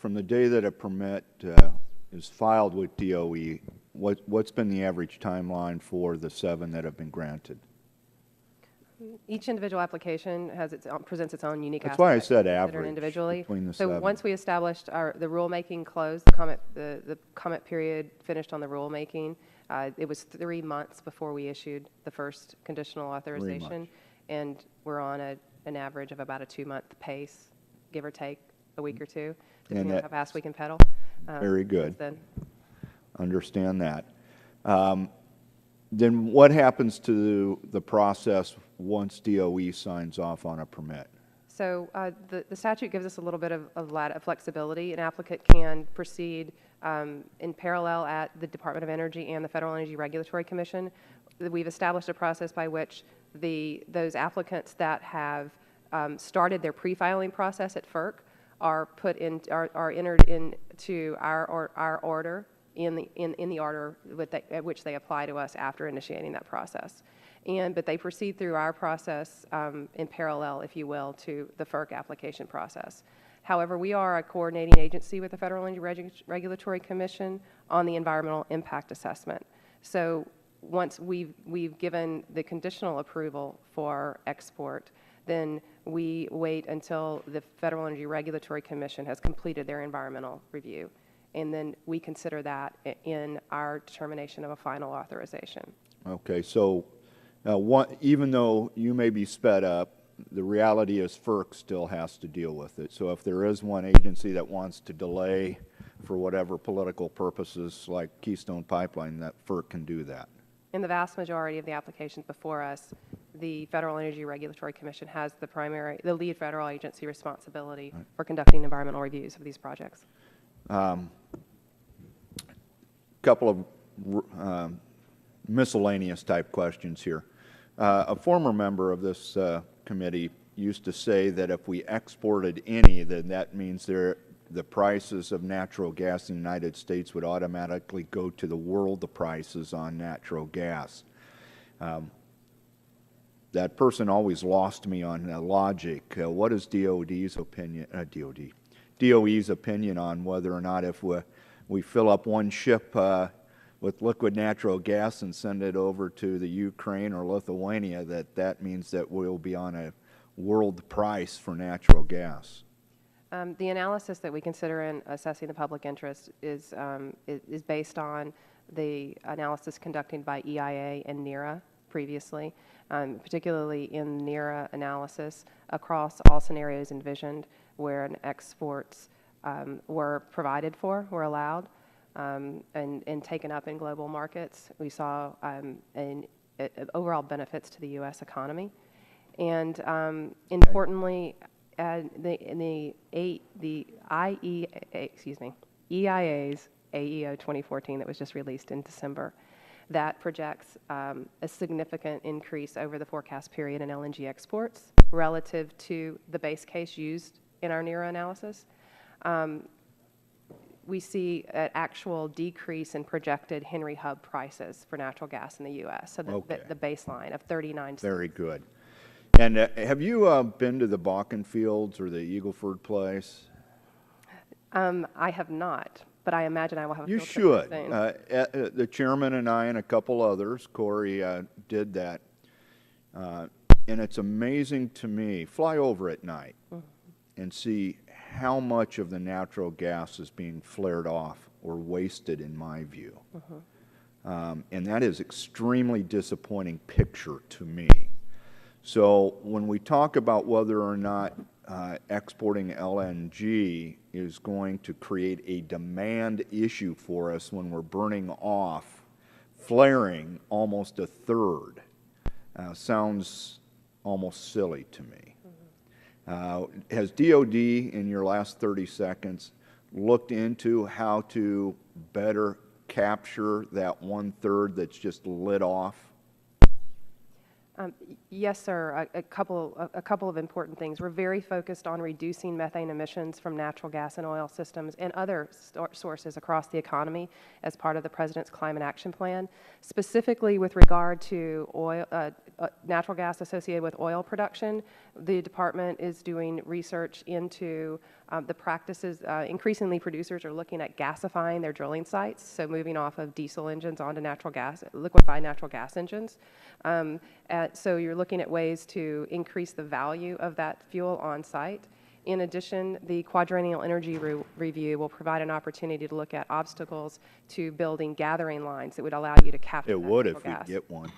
from the day that a permit is filed with DOE, what's been the average timeline for the 7 that have been granted? Each individual application presents its own unique That's aspects. why I said considered average individually. between the So 7. once we established the rulemaking closed, the comment period finished on the rulemaking, it was 3 months before we issued the first conditional authorization, and we're on an average of about a 2-month pace, give or take a week or two, depending on how fast we can pedal. Very good. Then. Understand that. Then what happens to the process once DOE signs off on a permit? So the statute gives us a little bit of flexibility. An applicant can proceed in parallel at the Department of Energy and the Federal Energy Regulatory Commission. We've established a process by which those applicants that have started their pre-filing process at FERC are entered into our order in the order at which they apply to us after initiating that process. But they proceed through our process in parallel, if you will, to the FERC application process. However, we are a coordinating agency with the Federal Energy Regulatory Commission on the environmental impact assessment. So once we've given the conditional approval for export, then we wait until the Federal Energy Regulatory Commission has completed their environmental review. And then we consider that in our determination of a final authorization. Okay, so even though you may be sped up, the reality is FERC still has to deal with it. So if there is one agency that wants to delay for whatever political purposes, like Keystone Pipeline, that FERC can do that. In the vast majority of the applications before us, the Federal Energy Regulatory Commission has the lead federal agency responsibility for conducting environmental reviews of these projects. Couple of miscellaneous type questions here. A former member of this committee used to say that if we exported any, then that means the prices of natural gas in the United States would automatically go to the world, the prices on natural gas. That person always lost me on logic. What is DOE's opinion on whether or not if we fill up one ship with liquid natural gas and send it over to the Ukraine or Lithuania, that means that we'll be on a world price for natural gas? The analysis that we consider in assessing the public interest is based on the analysis conducted by EIA and NERA previously, particularly in NERA analysis across all scenarios envisioned where exports were provided for, were allowed, and taken up in global markets. We saw overall benefits to the U.S. economy. And importantly, the EIA's AEO 2014 that was just released in December, that projects a significant increase over the forecast period in LNG exports relative to the base case used in our NERA analysis. We see an actual decrease in projected Henry Hub prices for natural gas in the U.S., so the baseline of 39 cents. Very good. And have you been to the Bakken fields or the Eagle Ford place? I have not, but I imagine I will have a You field trip should. The chairman and I and a couple others, Corey, did that. And it's amazing to me. Fly over at night and see how much of the natural gas is being flared off or wasted, in my view. And that is extremely disappointing picture to me. So when we talk about whether or not exporting LNG is going to create a demand issue for us when we're burning off, flaring almost a third, sounds almost silly to me. Has DOD, in your last 30 seconds, looked into how to better capture that 1/3 that's just lit off? Yes, sir. A couple of important things. We're very focused on reducing methane emissions from natural gas and oil systems and other sources across the economy as part of the President's Climate Action Plan. Specifically with regard to oil, natural gas associated with oil production, the department is doing research into the practices. Increasingly, producers are looking at gasifying their drilling sites, so moving off of diesel engines onto natural gas, liquefied natural gas engines. So you're looking at ways to increase the value of that fuel on site. In addition, the quadrennial energy review will provide an opportunity to look at obstacles to building gathering lines that would allow you to capture It that would natural if we gas. get one.